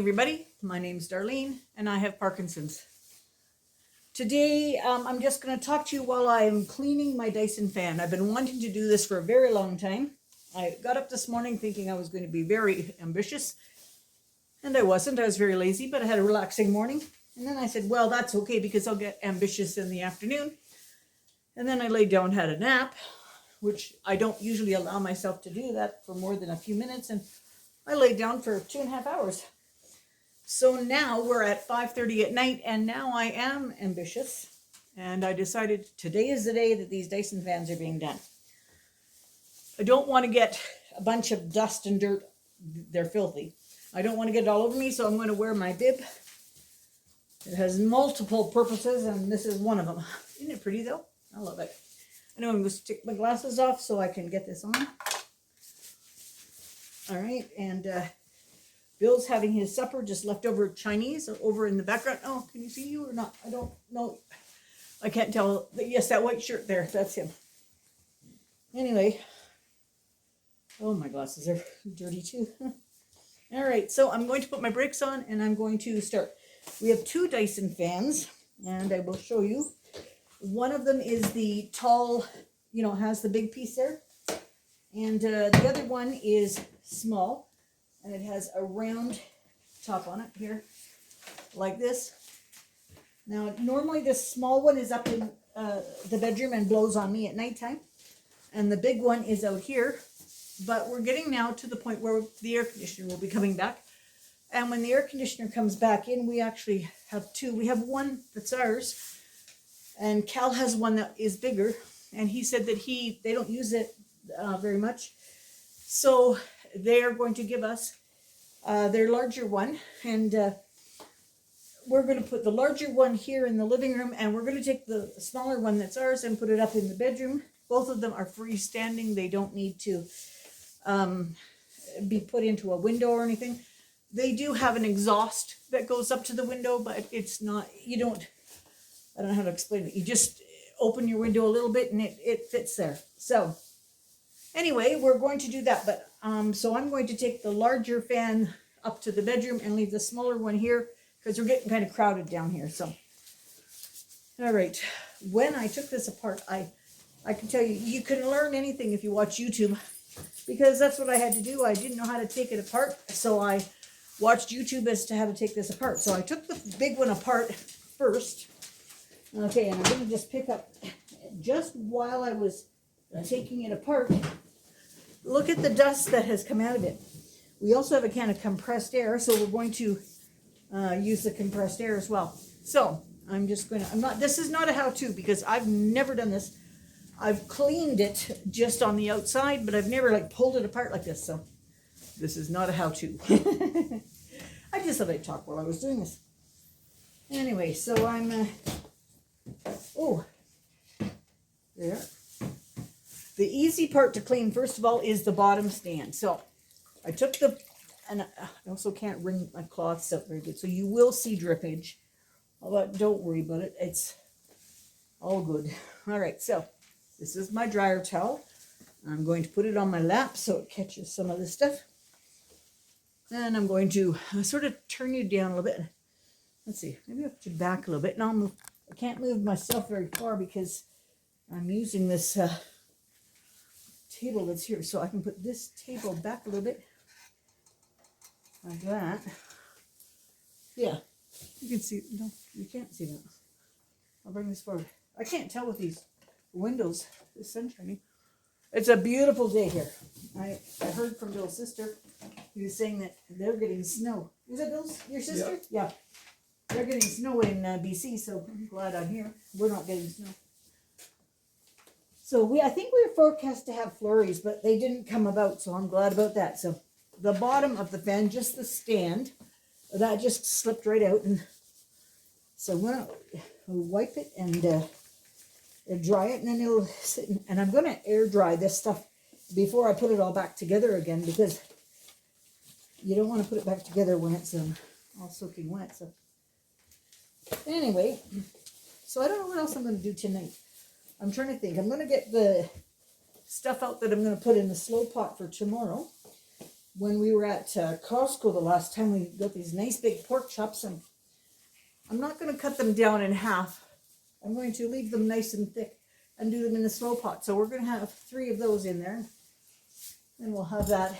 everybody. My name's Darlene and I have Parkinson's. Today I'm just going to talk to you while I'm cleaning my Dyson fan. I've been wanting to do this for a very long time. I got up this morning thinking I was going to be very ambitious, and I wasn't. I was very lazy, but I had a relaxing morning. And then I said, well, that's okay because I'll get ambitious in the afternoon. And then I laid down, had a nap, which I don't usually allow myself to do that for more than a few minutes. And I laid down for 2.5 hours. So now we're at 5:30 at night, and now I am ambitious. And I decided today is the day that these Dyson fans are being done. I don't want to get a bunch of dust and dirt. They're filthy. I don't want to get it all over me, so I'm going to wear my bib. It has multiple purposes, and this is one of them. Isn't it pretty, though? I love it. I know I'm going to take my glasses off so I can get this on. All right, and Bill's having his supper, just leftover Chinese over in the background. Oh, can you see you or not? I don't know. I can't tell. Yes, that white shirt there, that's him. Anyway, oh, my glasses are dirty too. All right, so I'm going to put my brakes on and I'm going to start. We have 2 Dyson fans, and I will show you. One of them is the tall, has the big piece there. And the other one is small, and it has a round top on it here, like this. Now, normally this small one is up in the bedroom and blows on me at nighttime, and the big one is out here. But we're getting now to the point where the air conditioner will be coming back. And when the air conditioner comes back in, we actually have 2. We have one that's ours, and Cal has one that is bigger, and he said that they don't use it very much, so they are going to give us their larger one, and we're going to put the larger one here in the living room, and we're going to take the smaller one that's ours and put it up in the bedroom. Both of them are freestanding. They don't need to be put into a window or anything. They do have an exhaust that goes up to the window, but it's not, I don't know how to explain it. You just open your window a little bit and it fits there. So anyway, we're going to do that, but so I'm going to take the larger fan up to the bedroom and leave the smaller one here because we're getting kind of crowded down here. So, all right, when I took this apart, I can tell you, you can learn anything if you watch YouTube, because that's what I had to do. I didn't know how to take it apart, so I watched YouTube as to how to take this apart. So I took the big one apart first. Okay, and I'm going to just pick up, just while I was taking it apart, look at the dust that has come out of it. We also have a can of compressed air, so we're going to use the compressed air as well. So I'm just going to, this is not a how-to because I've never done this. I've cleaned it just on the outside, but I've never pulled it apart like this. So this is not a how-to. I just thought I'd talk while I was doing this. Anyway, so I'm, there. The easy part to clean, first of all, is the bottom stand. So I took and I also can't wring my cloths up very good, so you will see drippage. But don't worry about it. It's all good. All right, so this is my dryer towel. I'm going to put it on my lap so it catches some of this stuff. And I'm going to sort of turn you down a little bit. Let's see, maybe I have to back a little bit. Now I can't move myself very far because I'm using this table that's here. So I can put this table back a little bit. Like that. Yeah, you can see, no, you can't see that. I'll bring this forward. I can't tell with these windows, the sun shining. It's a beautiful day here. I heard from Bill's sister. He was saying that they're getting snow. Is that Bill's, your sister? Yep. Yeah. They're getting snow in BC, so I'm glad I'm here. We're not getting snow. So I think we were forecast to have flurries, but they didn't come about, so I'm glad about that. So the bottom of the fan, just the stand, that just slipped right out. And so I'm going to wipe it and dry it, and then it'll sit. And I'm going to air dry this stuff before I put it all back together again, because you don't want to put it back together when it's all soaking wet. So anyway, so I don't know what else I'm going to do tonight. I'm trying to think. I'm going to get the stuff out that I'm going to put in the slow pot for tomorrow. when we were at Costco the last time, we got these nice big pork chops, and I'm not going to cut them down in half. I'm going to leave them nice and thick and do them in the slow pot. So we're going to have 3 of those in there, and we'll have that.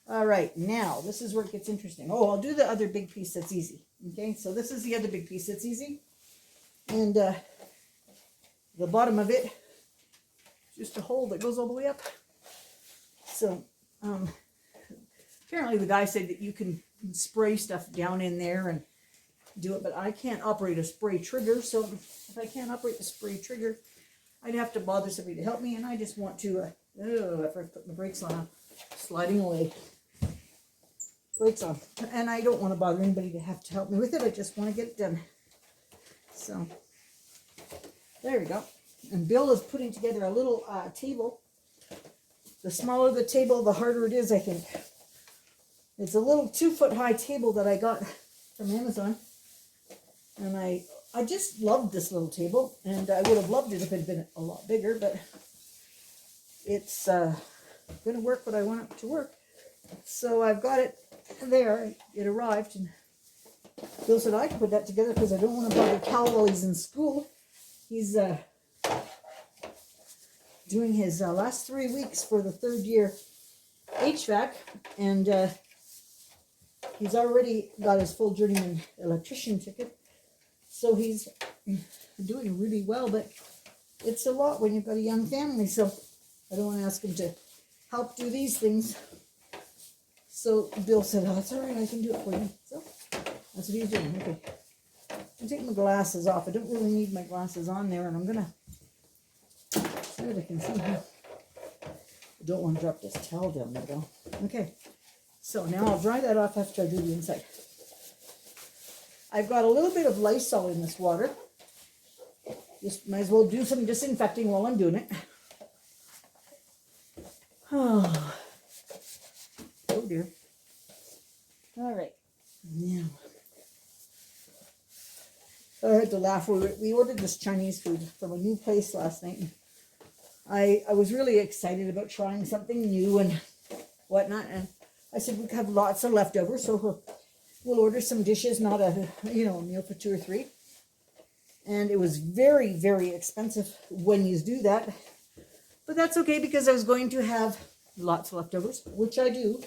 All right, now this is where it gets interesting. Oh, I'll do the other big piece that's easy. Okay, so this is the other big piece that's easy. And the bottom of it, just a hole that goes all the way up. So apparently the guy said that you can spray stuff down in there and do it, but I can't operate a spray trigger. So if I can't operate the spray trigger, I'd have to bother somebody to help me, and I just want to, if I put my brakes on, I'm sliding away. Brakes on. And I don't want to bother anybody to have to help me with it. I just want to get it done. So there we go. And Bill is putting together a little table. The smaller the table, the harder it is, I think. It's a little 2-foot high table that I got from Amazon. And I just loved this little table. And I would have loved it if it had been a lot bigger. But it's going to work what I want it to work. So I've got it there. It arrived. And Bill said I could put that together because I don't want to bother Cal while he's in school. He's doing his last 3 weeks for the 3rd year HVAC, and he's already got his full journeyman electrician ticket, so he's doing really well, but it's a lot when you've got a young family, so I don't want to ask him to help do these things. So Bill said, oh, it's all right, I can do it for you. So that's what he's doing. Okay, I'm taking my glasses off. I don't really need my glasses on there, and I'm gonna see what I can see here. I don't want to drop this towel down there though. Okay, so now I'll dry that off after I do the inside. I've got a little bit of Lysol in this water. Just might as well do some disinfecting while I'm doing it. Oh, oh dear. All right, now. I had to laugh. We ordered this Chinese food from a new place last night. And I was really excited about trying something new and whatnot. And I said we have lots of leftovers, so we'll order some dishes, not a meal for 2 or 3. And it was very, very expensive when you do that. But that's okay because I was going to have lots of leftovers, which I do.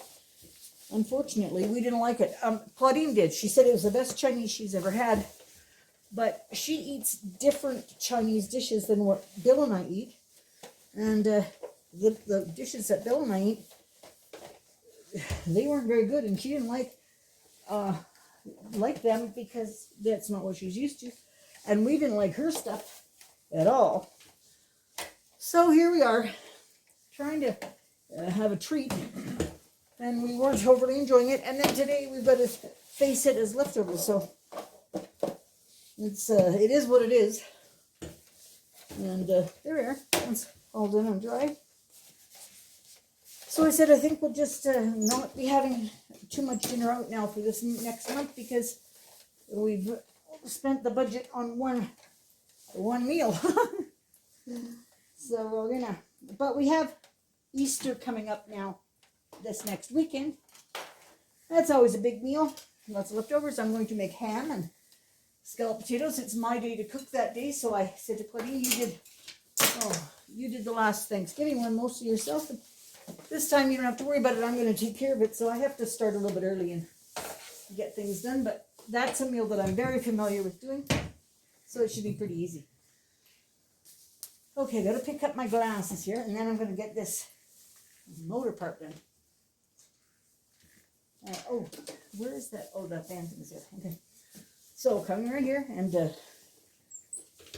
Unfortunately, we didn't like it. Claudine did. She said it was the best Chinese she's ever had. But she eats different Chinese dishes than what Bill and I eat. And the dishes that Bill and I eat, they weren't very good. And she didn't like them because that's not what she's used to. And we didn't like her stuff at all. So here we are, trying to have a treat. And we weren't overly enjoying it. And then today we've got to face it as leftovers. So it is what it is. And there we are. It's all done and dry. So I said I think we'll just not be having too much dinner out now for this next month because we've spent the budget on one meal. So we're gonna, but we have Easter coming up now this next weekend. That's always a big meal. Lots of leftovers. I'm going to make ham and scalloped potatoes. It's my day to cook that day, so I said to Claudine, you did the last Thanksgiving one mostly yourself. And this time you don't have to worry about it. I'm going to take care of it, so I have to start a little bit early and get things done. But that's a meal that I'm very familiar with doing, so it should be pretty easy. Okay, got to pick up my glasses here, and then I'm going to get this motor part done. Oh, where is that? Oh, that fan thing is there. Okay. So coming right here and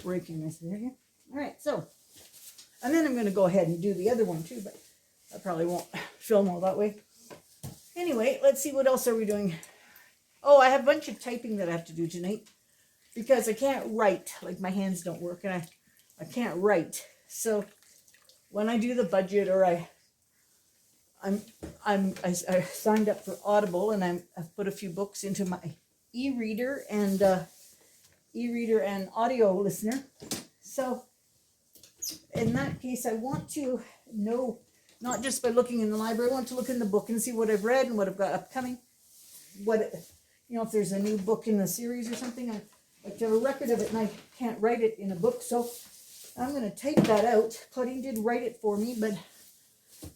breaking this here. All right, so, and then I'm going to go ahead and do the other one too, but I probably won't film all that way. Anyway, let's see, what else are we doing? Oh, I have a bunch of typing that I have to do tonight because I can't write, like my hands don't work and I can't write. So when I do the budget or I signed up for Audible and I've put a few books into my e-reader and audio listener. So in that case, I want to know not just by looking in the library. I want to look in the book and see what I've read and what I've got upcoming. What, you know, if there's a new book in the series or something, I like to have a record of it, and I can't write it in a book. So I'm going to type that out. Claudine did write it for me, but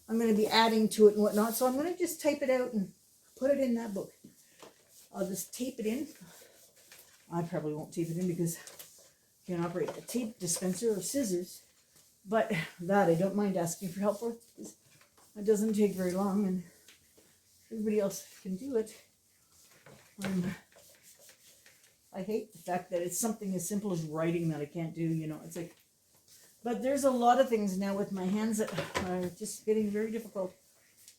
I'm going to be adding to it and whatnot. So I'm going to just type it out and put it in that book. I'll just tape it in. I probably won't tape it in because I can't operate a tape dispenser or scissors. But that I don't mind asking for help for, because it doesn't take very long and everybody else can do it. I hate the fact that it's something as simple as writing that I can't do, you know. It's like, but there's a lot of things now with my hands that are just getting very difficult.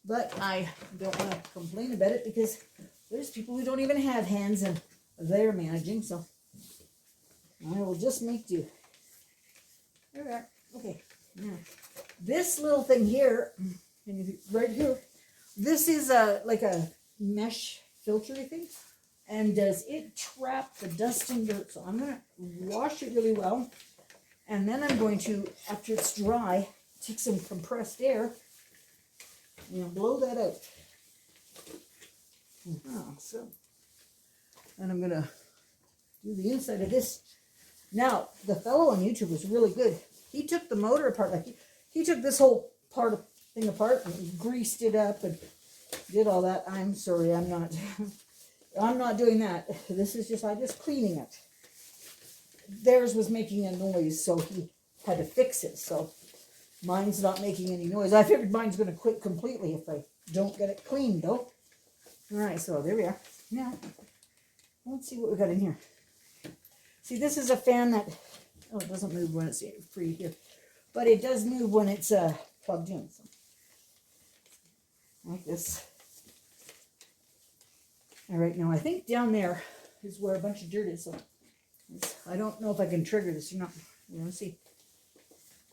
But I don't want to complain about it because there's people who don't even have hands and they're managing, so I will just make do. There we are. Okay, now this little thing here, right here, this is like a mesh filtery thing, and does it trap the dust and dirt? So I'm gonna wash it really well, and then I'm going to, after it's dry, take some compressed air and blow that out. So, and I'm gonna do the inside of this. Now, the fellow on YouTube was really good. He took the motor apart, like he took this whole thing apart and greased it up and did all that. I'm sorry, I'm not doing that. This is just, I'm just cleaning it. Theirs was making a noise, so he had to fix it. So mine's not making any noise. I figured mine's going to quit completely if I don't get it cleaned, though. All right, so there we are. Now, let's see what we got in here. See, this is a fan that, oh, it doesn't move when it's free here, but it does move when it's plugged in. So, like this. All right, now I think down there is where a bunch of dirt is. So I don't know if I can trigger this or not. We're going to see.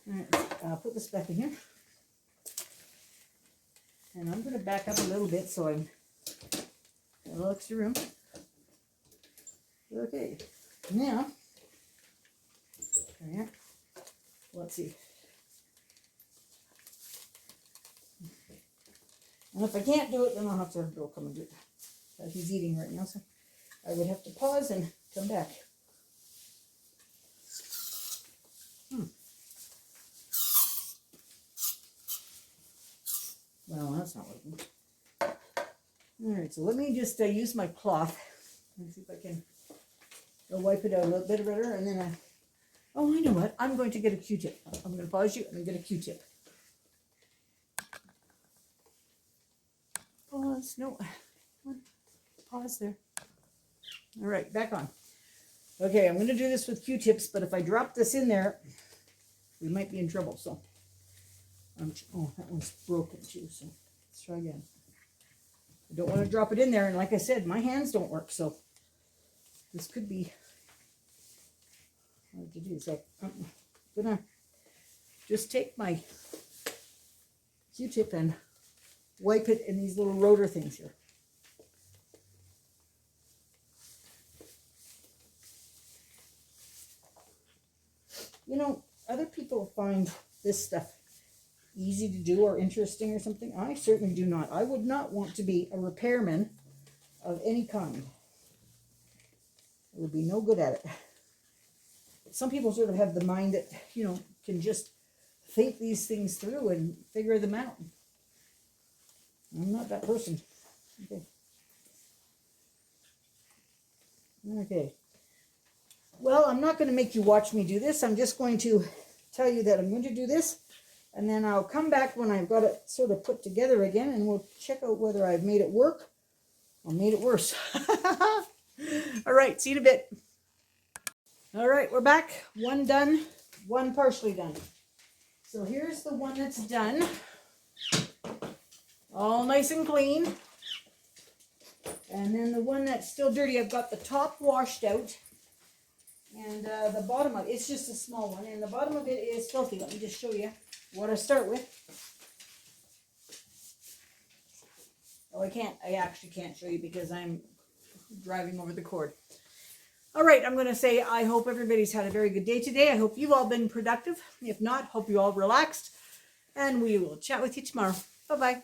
All right, I'll put this back in here. And I'm going to back up a little bit so I'm a little extra room. Okay, now, there, let's see. And if I can't do it, then I'll have to go come and do it. He's eating right now, so I would have to pause and come back. Well, that's not working. All right, so let me just use my cloth and see if I can wipe it out a little bit better, and then oh, I know what? I'm going to get a Q-tip. I'm going to pause you and get a Q-tip. Pause. No. Pause there. All right, back on. Okay, I'm going to do this with Q-tips, but if I drop this in there, we might be in trouble. So, oh, that one's broken too. So let's try again. I don't want to drop it in there, and like I said, my hands don't work, so this could be hard to do. So I'm gonna just take my Q-tip and wipe it in these little rotor things here. You know, other people find this stuff easy to do or interesting or something. I certainly do not. I would not want to be a repairman of any kind. I would be no good at it. Some people sort of have the mind that, you know, can just think these things through and figure them out. I'm not that person. Okay. Okay. Well, I'm not going to make you watch me do this. I'm just going to tell you that I'm going to do this, and then I'll come back when I've got it sort of put together again, and we'll check out whether I've made it work or made it worse. All right, see you in a bit. All right, we're back. One done, one partially done. So here's the one that's done. All nice and clean. And then the one that's still dirty, I've got the top washed out. And the bottom of it, it's just a small one. And the bottom of it is filthy. Let me just show you what I start with. Oh, I actually can't show you because I'm driving over the cord. All right, I'm going to say I hope everybody's had a very good day today. I hope you've all been productive. If not, hope you all relaxed And we will chat with you tomorrow. Bye-bye.